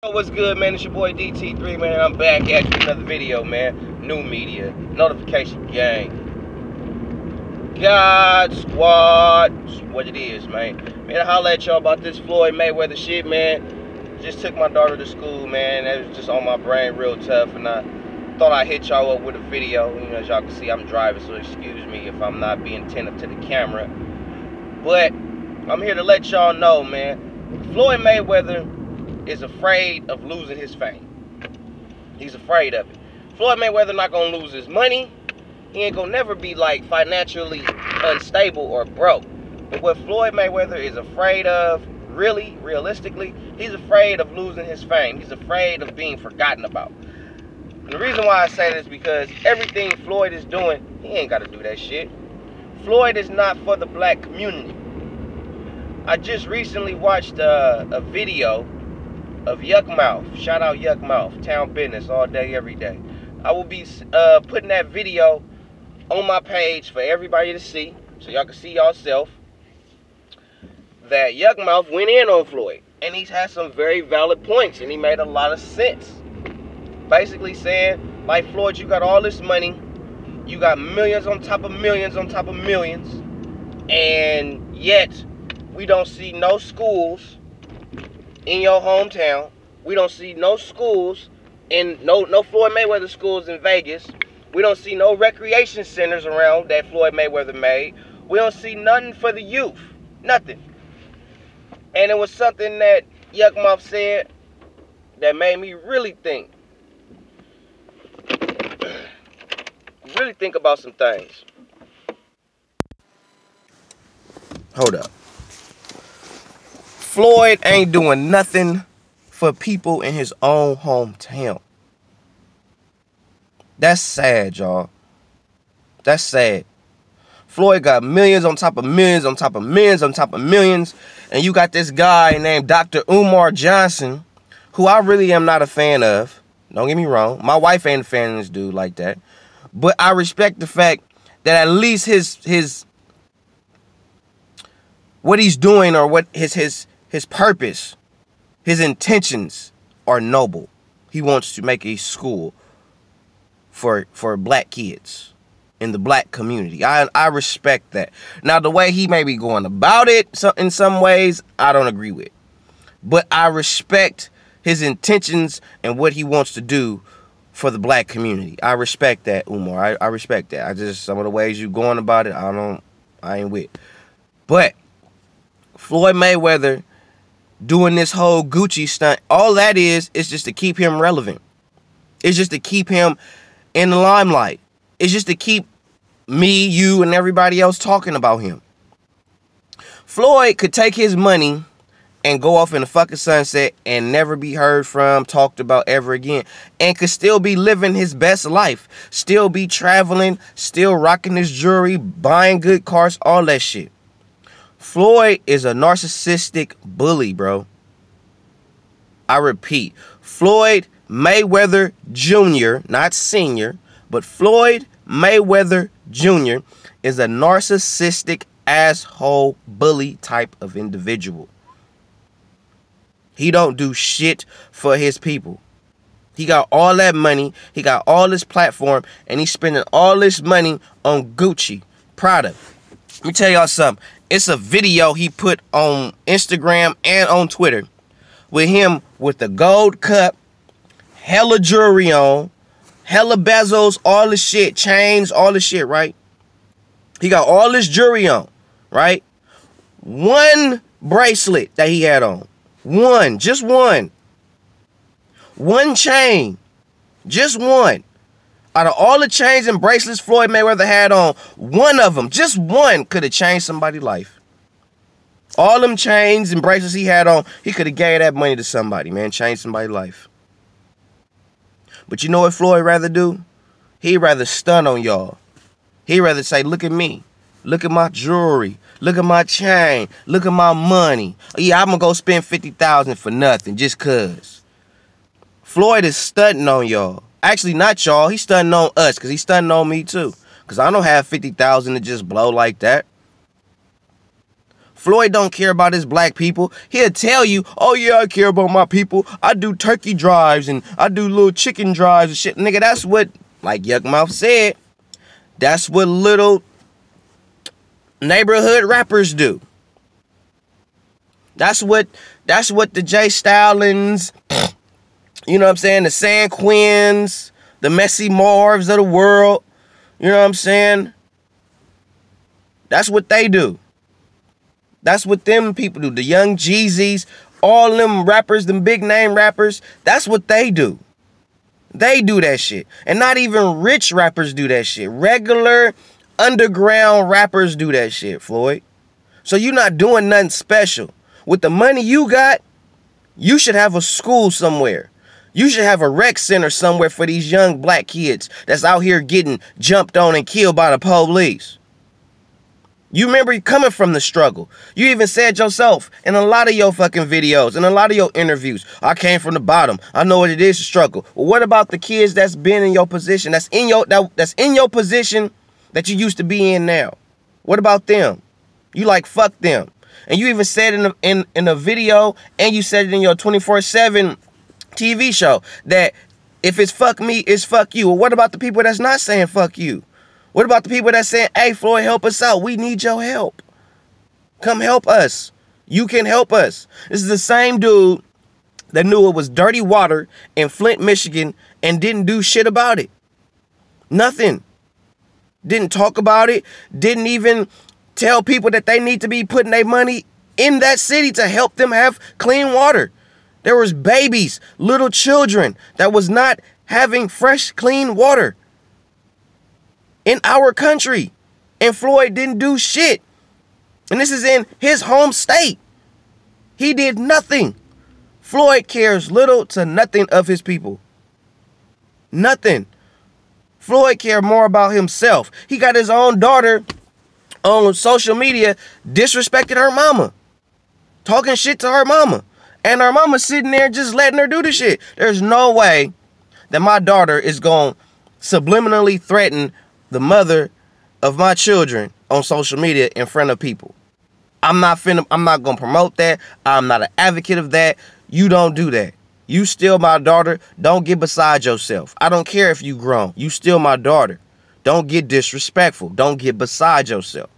What's good, man? It's your boy DT3, man. I'm back at you with another video, man. New media, notification gang, God Squad, what it is, man. Man, I holla at y'all about this Floyd Mayweather shit, man. Just took my daughter to school, man. That was just on my brain real tough, and I thought I'd hit y'all up with a video. You know, as y'all can see, I'm driving, so excuse me if I'm not being attentive to the camera. But I'm here to let y'all know, man. Floyd Mayweather is afraid of losing his fame. He's afraid of it. Floyd Mayweather not gonna lose his money. He ain't gonna never be like financially unstable or broke. But what Floyd Mayweather is afraid of, really, realistically, he's afraid of losing his fame. He's afraid of being forgotten about. And the reason why I say this is because everything Floyd is doing, he ain't gotta do that shit. Floyd is not for the black community. I just recently watched a video of Yukmouth. Shout out Yukmouth. Town business all day, every day. I will be putting that video on my page for everybody to see, so y'all can see yourself, that Yukmouth went in on Floyd. And he's had some very valid points, and he made a lot of sense. Basically saying, like, Floyd, you got all this money. You got millions on top of millions on top of millions. And yet, we don't see no schools in your hometown. We don't see no schools in no Floyd Mayweather schools in Vegas. We don't see no recreation centers around that Floyd Mayweather made. We don't see nothing for the youth. Nothing. And it was something that Yukmouth said that made me really think. Really think about some things. Hold up. Floyd ain't doing nothing for people in his own hometown. That's sad, y'all. That's sad. Floyd got millions on top of millions on top of millions on top of millions. And you got this guy named Dr. Umar Johnson, who I really am not a fan of. Don't get me wrong. My wife ain't a fan of this dude like that. But I respect the fact that at least his what he's doing, or what his purpose, his intentions are noble. He wants to make a school for black kids in the black community. I respect that. Now, the way he may be going about it in some ways, I don't agree with. But I respect his intentions and what he wants to do for the black community. I respect that, Umar. I respect that. I just, some of the ways you going about it, I ain't with. But Floyd Mayweather doing this whole Gucci stunt, all that is just to keep him relevant. It's just to keep him in the limelight. It's just to keep me, you, and everybody else talking about him. Floyd could take his money and go off in the fucking sunset and never be heard from, talked about ever again, and could still be living his best life, still be traveling, still rocking his jewelry, buying good cars, all that shit. Floyd is a narcissistic bully, bro. I repeat, Floyd Mayweather Jr., not senior, but Floyd Mayweather Jr. is a narcissistic asshole bully type of individual. He don't do shit for his people. He got all that money, he got all this platform, and he's spending all this money on Gucci, Prada. Let me tell y'all something. It's a video he put on Instagram and on Twitter with him with the gold cup, hella jewelry on, hella bezels, all the shit, chains, all the shit, right? He got all this jewelry on, right? One bracelet that he had on. One, just one. One chain, just one. Out of all the chains and bracelets Floyd Mayweather had on, one of them, just one, could have changed somebody's life. All them chains and bracelets he had on, he could have gave that money to somebody, man. Changed somebody's life. But you know what Floyd rather do? He'd rather stun on y'all. He'd rather say, look at me. Look at my jewelry. Look at my chain. Look at my money. Yeah, I'm going to go spend $50,000 for nothing just cuz. Floyd is stunting on y'all. Actually, not y'all. He's stunting on us, because he's stunting on me too. Because I don't have $50,000 to just blow like that. Floyd don't care about his black people. He'll tell you, oh yeah, I care about my people. I do turkey drives and I do little chicken drives and shit. Nigga, that's what, like Yuckmouth said, that's what little neighborhood rappers do. That's what the Jay Stallings, you know what I'm saying, the San Quins, the Messy Marvs of the world, you know what I'm saying? That's what they do. That's what them people do. The Young Jeezys, all them rappers, them big name rappers, that's what they do. They do that shit. And not even rich rappers do that shit. Regular underground rappers do that shit, Floyd. So you're not doing nothing special. With the money you got, you should have a school somewhere. You should have a rec center somewhere for these young black kids that's out here getting jumped on and killed by the police. You remember coming from the struggle. You even said yourself in a lot of your fucking videos and a lot of your interviews, I came from the bottom. I know what it is to struggle. Well, what about the kids that's been in your position, that's in your position that you used to be in now? What about them? You like, fuck them. And you even said in a video, and you said it in your 24/7 TV show, that if it's fuck me, it's fuck you. Well, what about the people that's not saying fuck you? What about the people that's saying, hey, Floyd, help us out. We need your help. Come help us. You can help us. This is the same dude that knew it was dirty water in Flint, Michigan, and didn't do shit about it. Nothing. Didn't talk about it. Didn't even tell people that they need to be putting their money in that city to help them have clean water. There was babies, little children that was not having fresh, clean water in our country. And Floyd didn't do shit. And this is in his home state. He did nothing. Floyd cares little to nothing of his people. Nothing. Floyd cared more about himself. He got his own daughter on social media disrespecting her mama. Talking shit to her mama. And her mama sitting there just letting her do the shit. There's no way that my daughter is going to subliminally threaten the mother of my children on social media in front of people. I'm not going to promote that. I'm not an advocate of that. You don't do that. You still my daughter. Don't get beside yourself. I don't care if you grown. You still my daughter. Don't get disrespectful. Don't get beside yourself.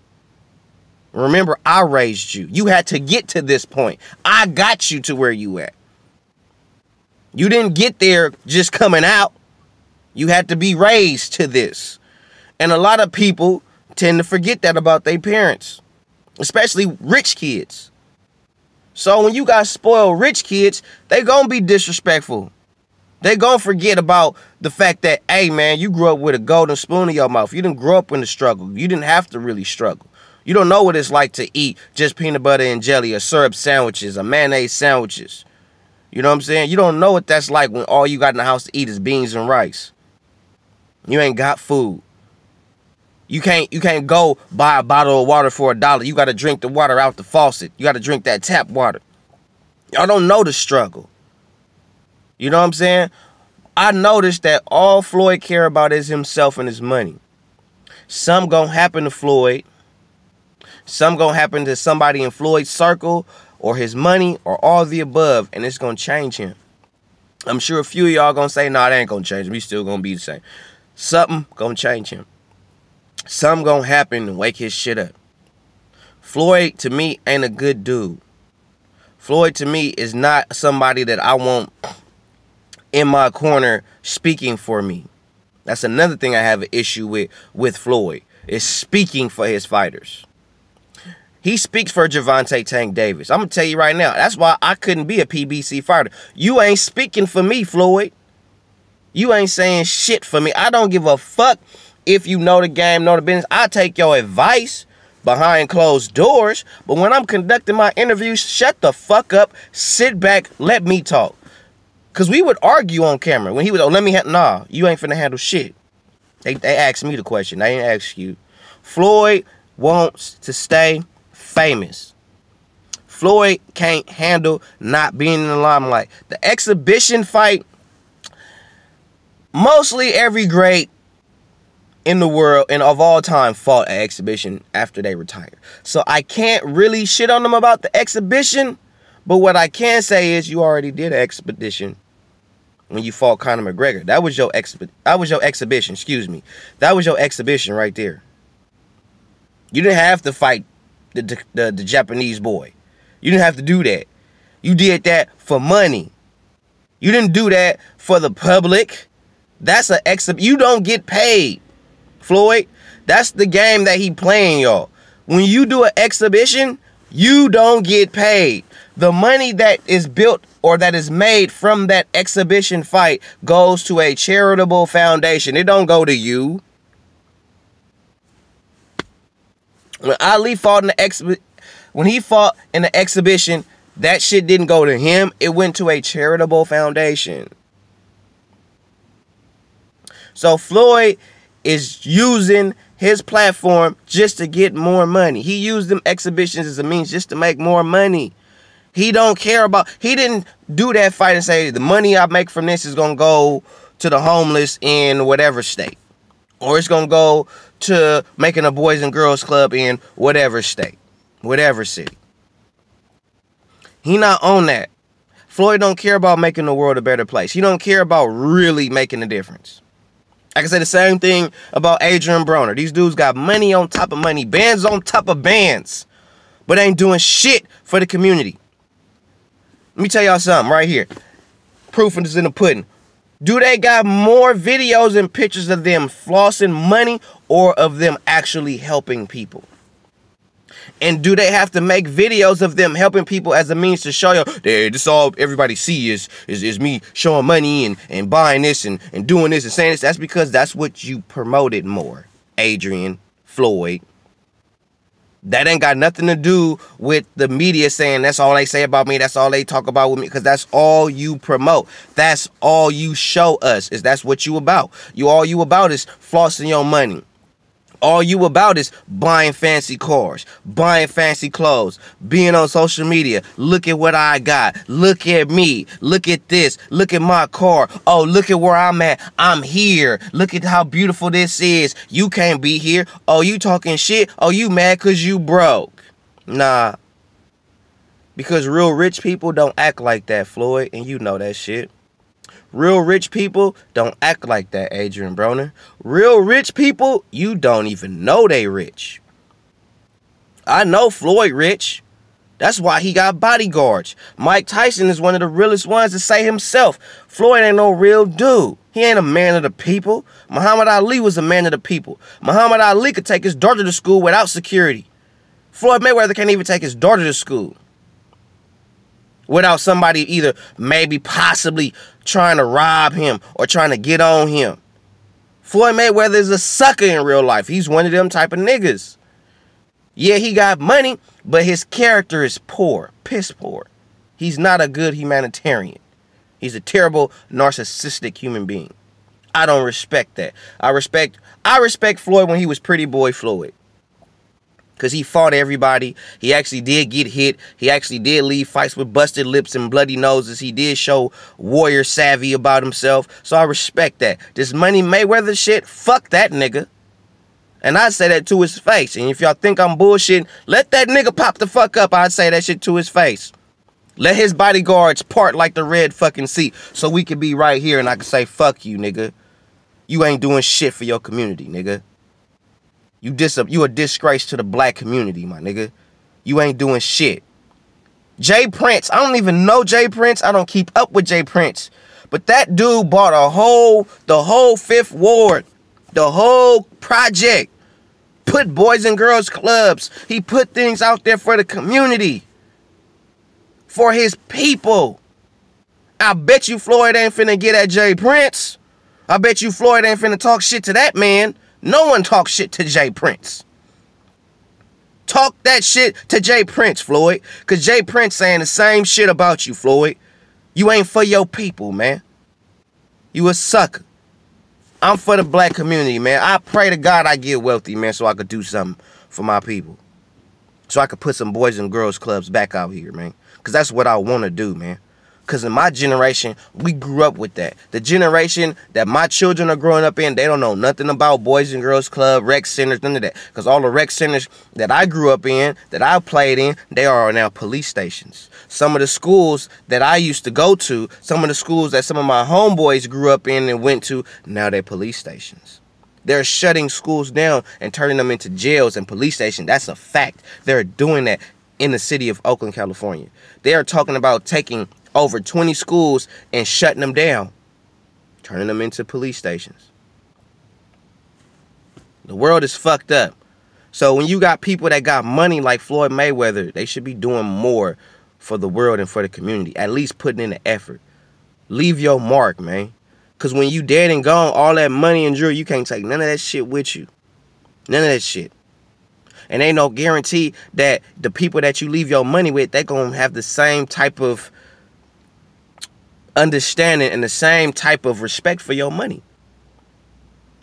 Remember, I raised you. You had to get to this point. I got you to where you at. You didn't get there just coming out. You had to be raised to this. And a lot of people tend to forget that about their parents, especially rich kids. So when you got spoiled rich kids, they gonna be disrespectful. They gonna forget about the fact that, hey man, you grew up with a golden spoon in your mouth. You didn't grow up in the struggle. You didn't have to really struggle. You don't know what it's like to eat just peanut butter and jelly or syrup sandwiches or mayonnaise sandwiches. You know what I'm saying? You don't know what that's like when all you got in the house to eat is beans and rice. You ain't got food. You can't go buy a bottle of water for $1. You got to drink the water out the faucet. You got to drink that tap water. Y'all don't know the struggle. You know what I'm saying? I noticed that all Floyd care about is himself and his money. Some gonna happen to Floyd. Some gonna happen to somebody in Floyd's circle or his money or all of the above, and it's gonna change him. I'm sure a few of y'all gonna say, nah, it ain't gonna change him. He's still gonna be the same. Something gonna change him. Something gonna happen and wake his shit up. Floyd, to me, ain't a good dude. Floyd, to me, is not somebody that I want in my corner speaking for me. That's another thing I have an issue with Floyd, is speaking for his fighters. He speaks for Gervonta Tank Davis. I'm going to tell you right now, that's why I couldn't be a PBC fighter. You ain't speaking for me, Floyd. You ain't saying shit for me. I don't give a fuck if you know the game, know the business. I take your advice behind closed doors, but when I'm conducting my interviews, shut the fuck up, sit back, let me talk. Because we would argue on camera. When he was, nah, you ain't finna handle shit. They asked me the question. They ain't ask you. Floyd wants to stay famous. Floyd can't handle not being in the limelight. The exhibition fight, mostly every great in the world and of all time fought an exhibition after they retired. So I can't really shit on them about the exhibition, but what I can say is you already did an expedition when you fought Conor McGregor. That was your exhibition, excuse me. That was your exhibition right there. You didn't have to fight the Japanese boy. You didn't have to do that. You did that for money. You didn't do that for the public. That's an you don't get paid, Floyd. That's the game that he playing, y'all. When you do an exhibition, you don't get paid. The money that is built or that is made from that exhibition fight goes to a charitable foundation. It don't go to you. When Ali fought in the when he fought in the exhibition, that shit didn't go to him. It went to a charitable foundation. So Floyd is using his platform just to get more money. He used them exhibitions as a means just to make more money. He don't care about, he didn't do that fight and say the money I make from this is going to go to the homeless in whatever state. Or it's going to go to making a Boys and Girls Club in whatever state, whatever city. He not on that. Floyd don't care about making the world a better place. He don't care about really making a difference. I can say the same thing about Adrian Broner. These dudes got money on top of money, bands on top of bands, but ain't doing shit for the community. Let me tell y'all something right here. Proof is in the pudding. Do they got more videos and pictures of them flossing money or of them actually helping people? And do they have to make videos of them helping people as a means to show you, hey, this all everybody see is me showing money and buying this and doing this and saying this? That's because that's what you promoted more, Adrian, Floyd. That ain't got nothing to do with the media saying that's all they say about me, that's all they talk about with me, because that's all you promote. That's all you show us, is that's what you about. All you about is flossing your money. All you about is buying fancy cars, buying fancy clothes, being on social media. Look at what I got. Look at me. Look at this. Look at my car. Oh, look at where I'm at. I'm here. Look at how beautiful this is. You can't be here. Oh, you talking shit? Oh, you mad because you broke? Nah. Because real rich people don't act like that, Floyd, and you know that shit. Real rich people don't act like that, Adrian Broner. Real rich people, you don't even know they rich. I know Floyd rich. That's why he got bodyguards. Mike Tyson is one of the realest ones to say himself. Floyd ain't no real dude. He ain't a man of the people. Muhammad Ali was a man of the people. Muhammad Ali could take his daughter to school without security. Floyd Mayweather can't even take his daughter to school without somebody either maybe possibly trying to rob him or trying to get on him. Floyd Mayweather is a sucker in real life. He's one of them type of niggas. Yeah, he got money, but his character is poor, piss poor. He's not a good humanitarian. He's a terrible, narcissistic human being. I don't respect that. I respect Floyd when he was Pretty Boy Floyd. Because he fought everybody. He actually did get hit. He actually did leave fights with busted lips and bloody noses. He did show warrior savvy about himself. So I respect that. This Money Mayweather shit, fuck that nigga. And I say that to his face. And if y'all think I'm bullshitting, let that nigga pop the fuck up. I'd say that shit to his face. Let his bodyguards part like the red fucking sea so we can be right here and I can say, fuck you, nigga. You ain't doing shit for your community, nigga. You a disgrace to the black community, my nigga. You ain't doing shit. Jay Prince. I don't even know Jay Prince. I don't keep up with Jay Prince. But that dude bought the whole Fifth Ward, the whole project. Put Boys and Girls Clubs. He put things out there for the community. For his people. I bet you Floyd ain't finna get at Jay Prince. I bet you Floyd ain't finna talk shit to that man. No one talks shit to Jay Prince. Talk that shit to Jay Prince, Floyd. Because Jay Prince saying the same shit about you, Floyd. You ain't for your people, man. You a sucker. I'm for the black community, man. I pray to God I get wealthy, man, so I could do something for my people. So I could put some Boys and Girls Clubs back out here, man. Because that's what I want to do, man. Because in my generation, we grew up with that. The generation that my children are growing up in, they don't know nothing about Boys and Girls Club, rec centers, none of that. Because all the rec centers that I grew up in, that I played in, they are now police stations. Some of the schools that I used to go to, some of the schools that some of my homeboys grew up in and went to, now they're police stations. They're shutting schools down and turning them into jails and police stations. That's a fact. They're doing that in the city of Oakland, California. They are talking about taking over 20 schools and shutting them down, turning them into police stations. The world is fucked up. So when you got people that got money like Floyd Mayweather, they should be doing more for the world and for the community. At least putting in the effort. Leave your mark, man. Because when you dead and gone, all that money and jewelry, you can't take none of that shit with you. None of that shit. And ain't no guarantee that the people that you leave your money with, they're going to have the same type of understanding and the same type of respect for your money.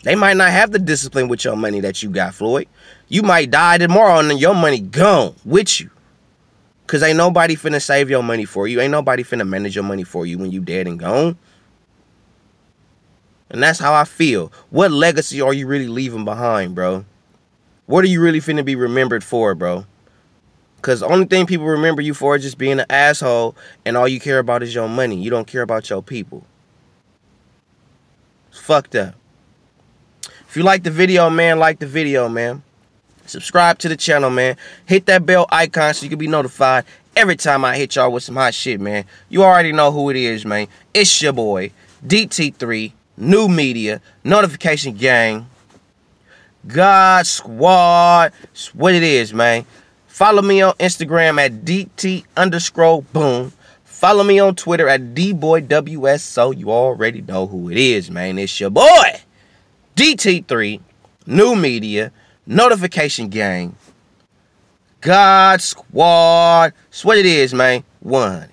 They might not have the discipline with your money that you got, Floyd. You might die tomorrow and then your money gone with you. Because ain't nobody finna save your money for you. Ain't nobody finna manage your money for you when you dead and gone. And that's how I feel. What legacy are you really leaving behind, bro? What are you really finna be remembered for, bro? Because the only thing people remember you for is just being an asshole, and all you care about is your money. You don't care about your people. It's fucked up. If you like the video, man, like the video, man. Subscribe to the channel, man. Hit that bell icon so you can be notified every time I hit y'all with some hot shit, man. You already know who it is, man. It's your boy, DT3, New Media, Notification Gang, God Squad. It's what it is, man. Follow me on Instagram at DT_boom. Follow me on Twitter at DBoyWS. So you already know who it is, man. It's your boy, DT3, New Media, Notification Gang, God Squad. It's what it is, man. 1.